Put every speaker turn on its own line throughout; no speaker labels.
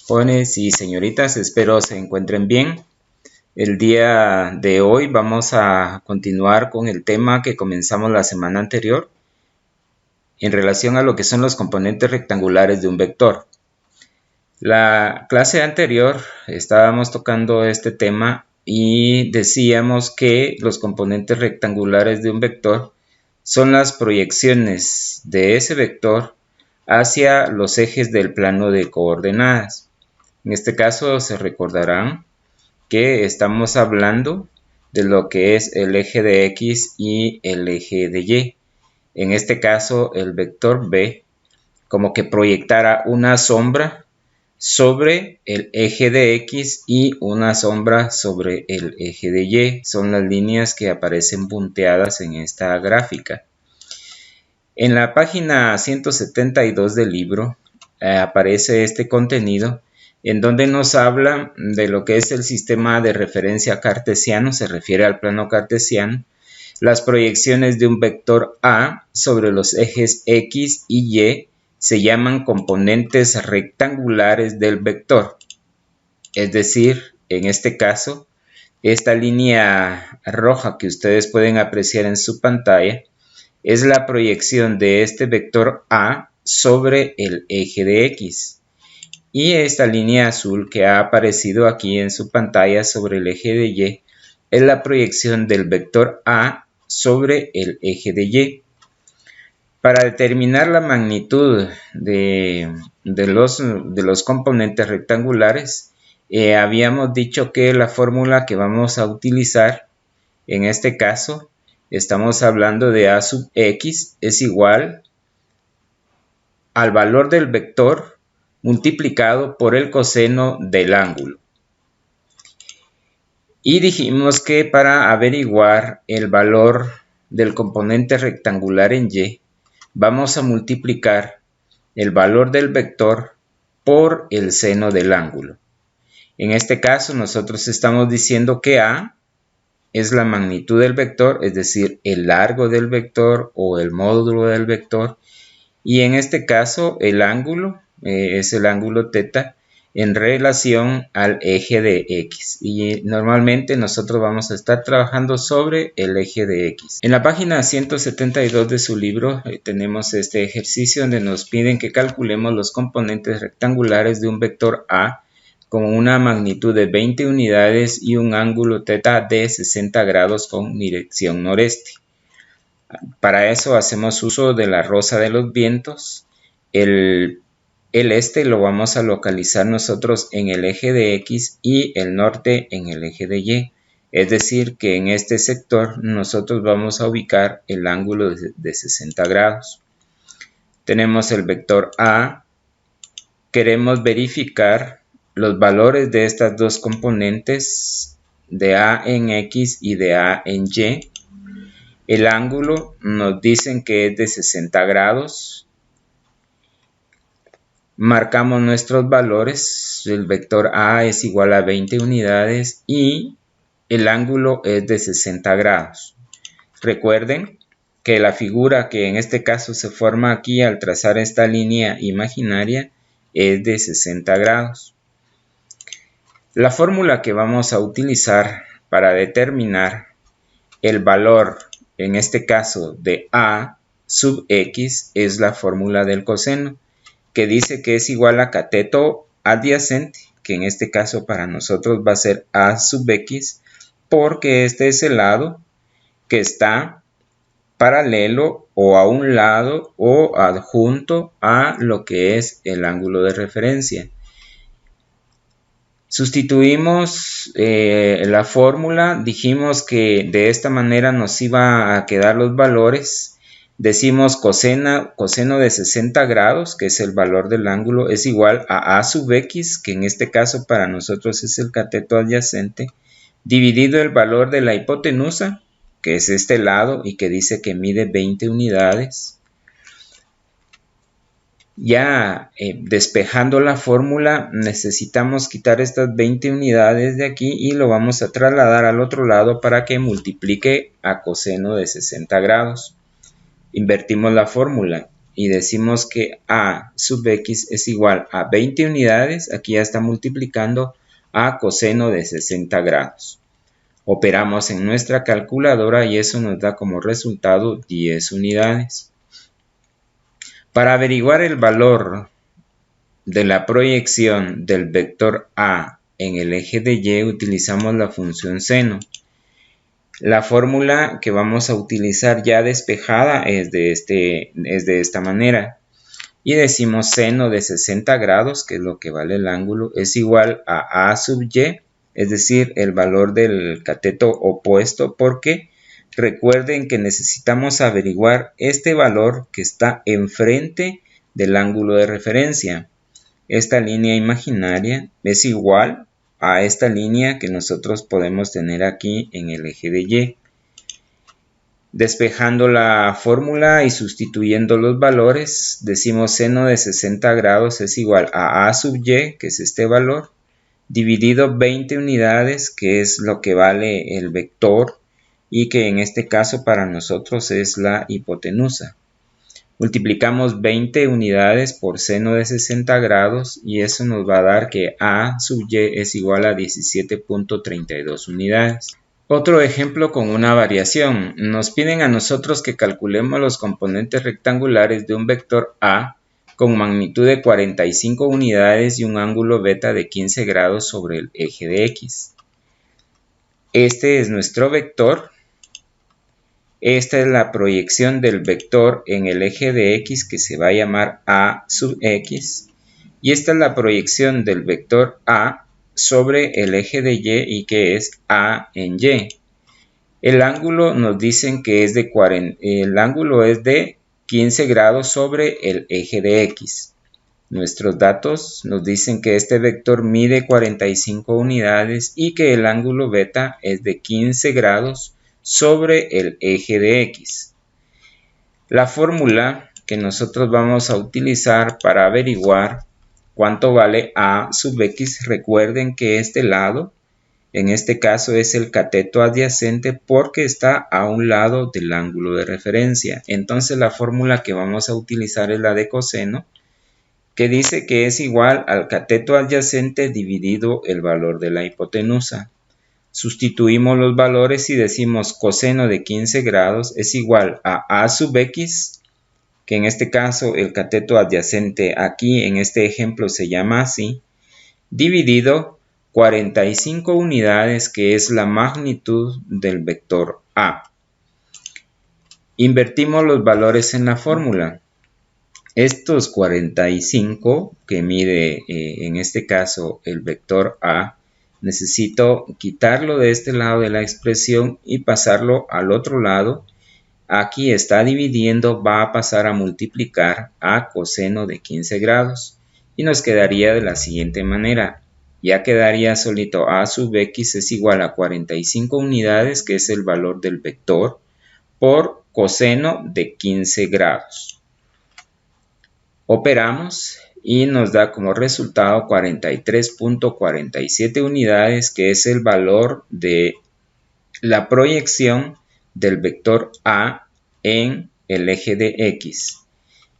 Jóvenes y señoritas, espero se encuentren bien. El día de hoy vamos a continuar con el tema que comenzamos la semana anterior en relación a lo que son los componentes rectangulares de un vector. La clase anterior estábamos tocando este tema y decíamos que los componentes rectangulares de un vector son las proyecciones de ese vector hacia los ejes del plano de coordenadas. En este caso se recordarán que estamos hablando de lo que es el eje de X y el eje de Y. En este caso el vector B como que proyectara una sombra sobre el eje de X y una sombra sobre el eje de Y. Son las líneas que aparecen punteadas en esta gráfica. En la página 172 del libro aparece este contenido en donde nos habla de lo que es el sistema de referencia cartesiano, se refiere al plano cartesiano, las proyecciones de un vector A sobre los ejes X y Y se llaman componentes rectangulares del vector. Es decir, en este caso, esta línea roja que ustedes pueden apreciar en su pantalla es la proyección de este vector A sobre el eje de X. Y esta línea azul que ha aparecido aquí en su pantalla sobre el eje de Y es la proyección del vector A sobre el eje de Y. Para determinar la magnitud de los componentes rectangulares, habíamos dicho que la fórmula que vamos a utilizar en este caso, estamos hablando de A sub X es igual al valor del vector multiplicado por el coseno del ángulo. Y dijimos que para averiguar el valor del componente rectangular en Y, vamos a multiplicar el valor del vector por el seno del ángulo. En este caso nosotros estamos diciendo que A es la magnitud del vector, es decir, el largo del vector o el módulo del vector. Y en este caso el ángulo es el ángulo θ en relación al eje de X. Y normalmente nosotros vamos a estar trabajando sobre el eje de X. En la página 172 de su libro tenemos este ejercicio donde nos piden que calculemos los componentes rectangulares de un vector A con una magnitud de 20 unidades y un ángulo θ de 60 grados con dirección noreste. Para eso hacemos uso de la rosa de los vientos. El este lo vamos a localizar nosotros en el eje de X y el norte en el eje de Y. Es decir, que en este sector nosotros vamos a ubicar el ángulo de 60 grados. Tenemos el vector A. Queremos verificar los valores de estas dos componentes, de A en X y de A en Y. El ángulo nos dicen que es de 60 grados. Marcamos nuestros valores. El vector A es igual a 20 unidades y el ángulo es de 60 grados. Recuerden que la figura que en este caso se forma aquí al trazar esta línea imaginaria es de 60 grados. La fórmula que vamos a utilizar para determinar el valor, en este caso de A sub X, es la fórmula del coseno, que dice que es igual a cateto adyacente, que en este caso para nosotros va a ser A sub X, porque este es el lado que está paralelo o a un lado o adjunto a lo que es el ángulo de referencia. Sustituimos la fórmula, dijimos que de esta manera nos iba a quedar los valores. Decimos coseno de 60 grados, que es el valor del ángulo, es igual a sub X, que en este caso para nosotros es el cateto adyacente, dividido el valor de la hipotenusa, que es este lado y que dice que mide 20 unidades. Ya despejando la fórmula necesitamos quitar estas 20 unidades de aquí y lo vamos a trasladar al otro lado para que multiplique a coseno de 60 grados. Invertimos la fórmula. y decimos que A sub X es igual a 20 unidades, aquí ya está multiplicando a coseno de 60 grados. Operamos en nuestra calculadora y eso nos da como resultado 10 unidades. Para averiguar el valor de la proyección del vector A en el eje de Y utilizamos la función seno. La fórmula que vamos a utilizar ya despejada es de esta manera. Y decimos seno de 60 grados, que es lo que vale el ángulo, es igual a A sub Y, es decir, el valor del cateto opuesto, porque recuerden que necesitamos averiguar este valor que está enfrente del ángulo de referencia. Esta línea imaginaria es igual a esta línea que nosotros podemos tener aquí en el eje de Y. Despejando la fórmula y sustituyendo los valores, decimos seno de 60 grados es igual a A sub Y, que es este valor, dividido 20 unidades, que es lo que vale el vector, y que en este caso para nosotros es la hipotenusa. Multiplicamos 20 unidades por seno de 60 grados y eso nos va a dar que A sub Y es igual a 17.32 unidades. Otro ejemplo con una variación. Nos piden a nosotros que calculemos los componentes rectangulares de un vector A con magnitud de 45 unidades y un ángulo beta de 15 grados sobre el eje de X. Este es nuestro vector. Esta es la proyección del vector en el eje de X, que se va a llamar A sub X. Y esta es la proyección del vector A sobre el eje de Y, y que es A en Y. El ángulo nos dicen que es de 15 grados sobre el eje de X. Nuestros datos nos dicen que este vector mide 45 unidades y que el ángulo beta es de 15 grados sobre el eje de X. La fórmula que nosotros vamos a utilizar para averiguar cuánto vale A sub X, recuerden que este lado, en este caso es el cateto adyacente porque está a un lado del ángulo de referencia. Entonces la fórmula que vamos a utilizar es la de coseno, que dice que es igual al cateto adyacente dividido el valor de la hipotenusa. Sustituimos los valores y decimos coseno de 15 grados es igual a A sub X, que en este caso el cateto adyacente aquí en este ejemplo se llama así, dividido 45 unidades, que es la magnitud del vector A. Invertimos los valores en la fórmula. Estos 45 que mide en este caso el vector A, necesito quitarlo de este lado de la expresión y pasarlo al otro lado. Aquí está dividiendo, va a pasar a multiplicar a coseno de 15 grados y nos quedaría de la siguiente manera. Ya quedaría solito A sub X es igual a 45 unidades, que es el valor del vector, por coseno de 15 grados. Operamos y nos da como resultado 43.47 unidades, que es el valor de la proyección del vector A en el eje de X.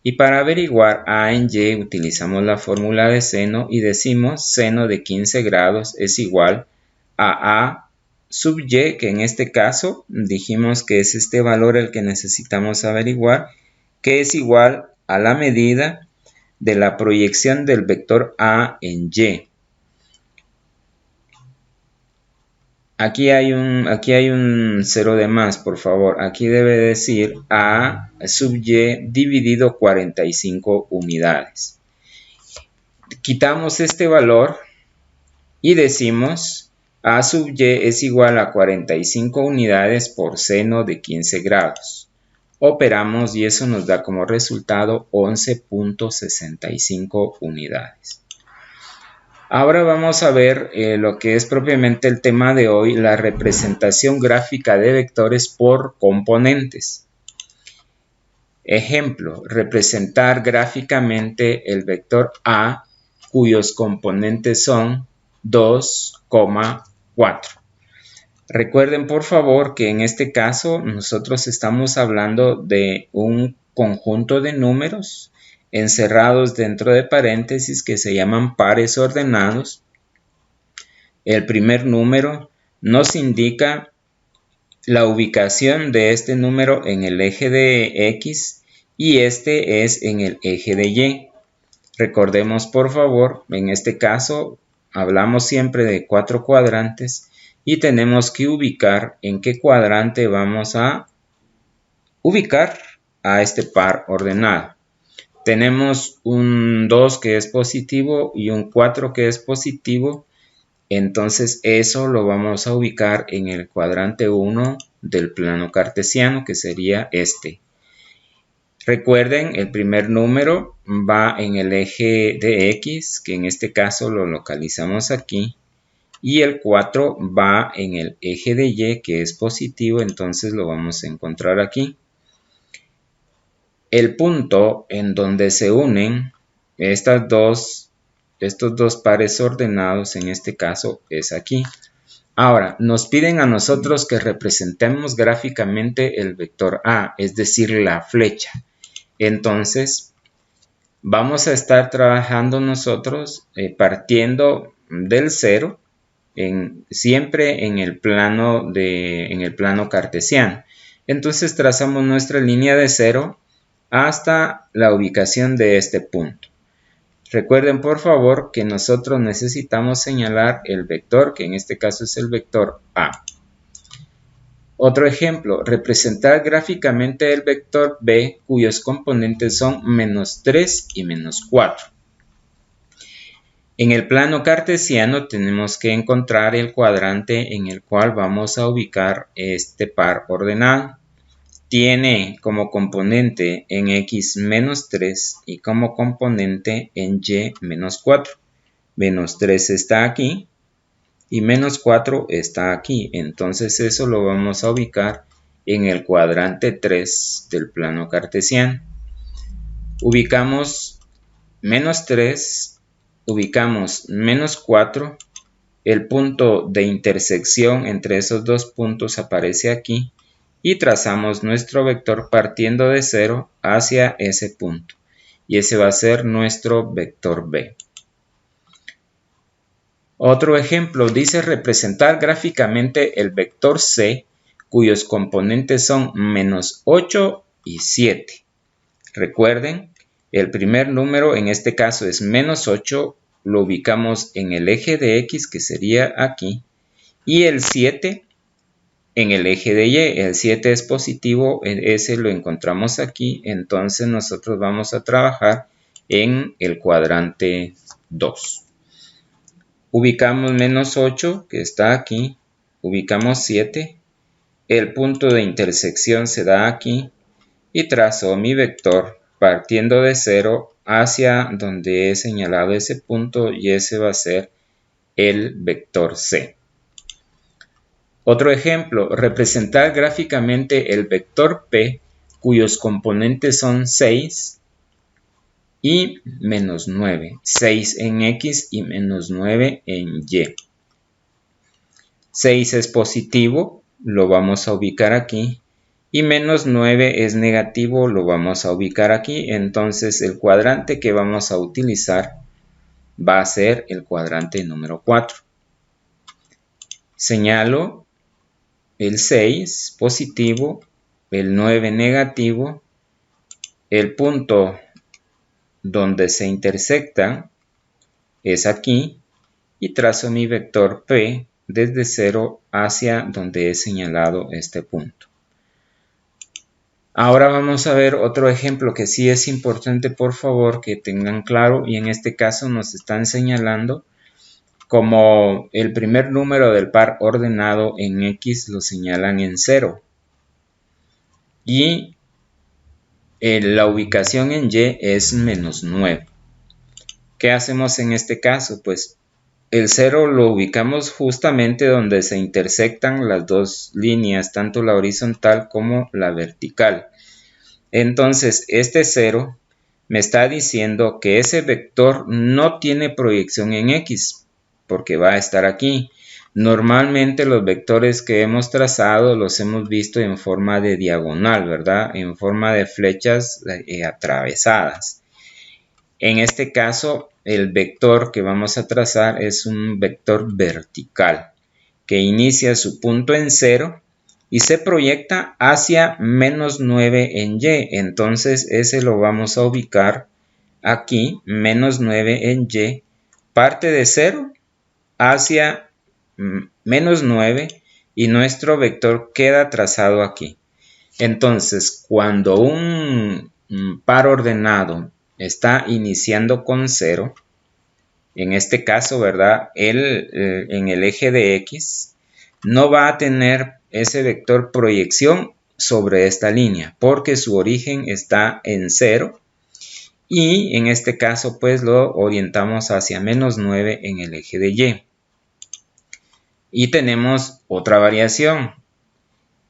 Y para averiguar A en Y utilizamos la fórmula de seno y decimos seno de 15 grados es igual a A sub Y, que en este caso dijimos que es este valor el que necesitamos averiguar, que es igual a la medida de la proyección del vector A en Y. Aquí hay un cero de más, por favor. Aquí debe decir A sub Y dividido 45 unidades. Quitamos este valor y decimos A sub Y es igual a 45 unidades por seno de 15 grados. Operamos y eso nos da como resultado 11.65 unidades. Ahora vamos a ver lo que es propiamente el tema de hoy, la representación gráfica de vectores por componentes. Ejemplo, representar gráficamente el vector A cuyos componentes son 2, 4. Recuerden por favor que en este caso nosotros estamos hablando de un conjunto de números encerrados dentro de paréntesis que se llaman pares ordenados. El primer número nos indica la ubicación de este número en el eje de X y este es en el eje de Y. Recordemos por favor, en este caso hablamos siempre de 4 cuadrantes y tenemos que ubicar en qué cuadrante vamos a ubicar a este par ordenado. Tenemos un 2 que es positivo y un 4 que es positivo. Entonces eso lo vamos a ubicar en el cuadrante 1 del plano cartesiano, que sería este. Recuerden, el primer número va en el eje de X, que en este caso lo localizamos aquí. Y el 4 va en el eje de Y, que es positivo, entonces lo vamos a encontrar aquí. El punto en donde se unen estos dos pares ordenados, en este caso, es aquí. Ahora, nos piden a nosotros que representemos gráficamente el vector A, es decir, la flecha. Entonces, vamos a estar trabajando nosotros partiendo del 0, siempre en el plano cartesiano. Entonces, trazamos nuestra línea de 0 hasta la ubicación de este punto. Recuerden por favor que nosotros necesitamos señalar el vector, que en este caso es el vector A. Otro ejemplo, representar gráficamente el vector B cuyos componentes son -3 y -4. En el plano cartesiano tenemos que encontrar el cuadrante en el cual vamos a ubicar este par ordenado. Tiene como componente en X -3 y como componente en Y -4. -3 está aquí y -4 está aquí. Entonces eso lo vamos a ubicar en el cuadrante 3 del plano cartesiano. Ubicamos -3, ubicamos -4. El punto de intersección entre esos dos puntos aparece aquí. Y trazamos nuestro vector partiendo de 0 hacia ese punto. Y ese va a ser nuestro vector B. Otro ejemplo dice representar gráficamente el vector C, cuyos componentes son -8 y 7. Recuerden, el primer número en este caso es -8, lo ubicamos en el eje de X, que sería aquí, y el 7 en el eje de Y. El 7 es positivo, ese lo encontramos aquí, entonces nosotros vamos a trabajar en el cuadrante 2. Ubicamos -8, que está aquí, ubicamos 7, el punto de intersección se da aquí, y trazo mi vector partiendo de 0 hacia donde he señalado ese punto, y ese va a ser el vector C. Otro ejemplo, representar gráficamente el vector P, cuyos componentes son 6 y -9. 6 en X y -9 en Y. 6 es positivo, lo vamos a ubicar aquí. Y -9 es negativo, lo vamos a ubicar aquí. Entonces el cuadrante que vamos a utilizar va a ser el cuadrante número 4. Señalo el 6 positivo, el 9 negativo, el punto donde se intersectan es aquí y trazo mi vector P desde 0 hacia donde he señalado este punto. Ahora vamos a ver otro ejemplo que sí es importante, por favor, que tengan claro, y en este caso nos están señalando como el primer número del par ordenado en X lo señalan en 0 y la ubicación en Y es -9. ¿Qué hacemos en este caso? Pues el 0 lo ubicamos justamente donde se intersectan las dos líneas, tanto la horizontal como la vertical. Entonces este 0 me está diciendo que ese vector no tiene proyección en X, porque va a estar aquí. Normalmente los vectores que hemos trazado los hemos visto en forma de diagonal, ¿verdad? En forma de flechas atravesadas. En este caso, el vector que vamos a trazar es un vector vertical que inicia su punto en 0 y se proyecta hacia menos 9 en Y. Entonces ese lo vamos a ubicar aquí, menos 9 en Y, parte de 0 hacia menos 9 y nuestro vector queda trazado aquí. Entonces, cuando un par ordenado está iniciando con 0, en este caso, ¿verdad? En el eje de X, no va a tener ese vector proyección sobre esta línea, porque su origen está en 0, y en este caso, pues lo orientamos hacia menos 9 en el eje de Y. Y tenemos otra variación.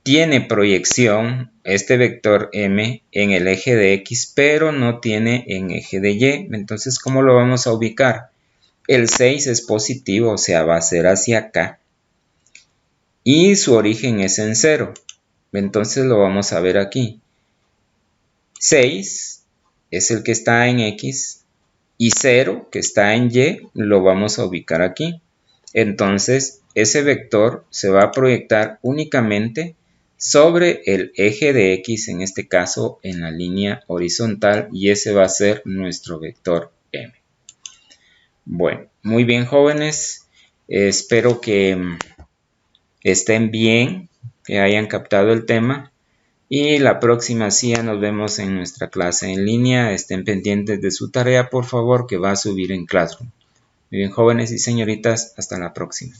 Tiene proyección este vector M en el eje de X, pero no tiene en eje de Y. Entonces, ¿cómo lo vamos a ubicar? El 6 es positivo, o sea, va a ser hacia acá. Y su origen es en 0. Entonces lo vamos a ver aquí. 6 es el que está en X y 0 que está en Y lo vamos a ubicar aquí. Entonces, ese vector se va a proyectar únicamente sobre el eje de X, en este caso en la línea horizontal, y ese va a ser nuestro vector M. Bueno, muy bien, jóvenes, espero que estén bien, que hayan captado el tema, y la próxima sí ya nos vemos en nuestra clase en línea. Estén pendientes de su tarea, por favor, que va a subir en Classroom. Muy bien, jóvenes y señoritas, hasta la próxima.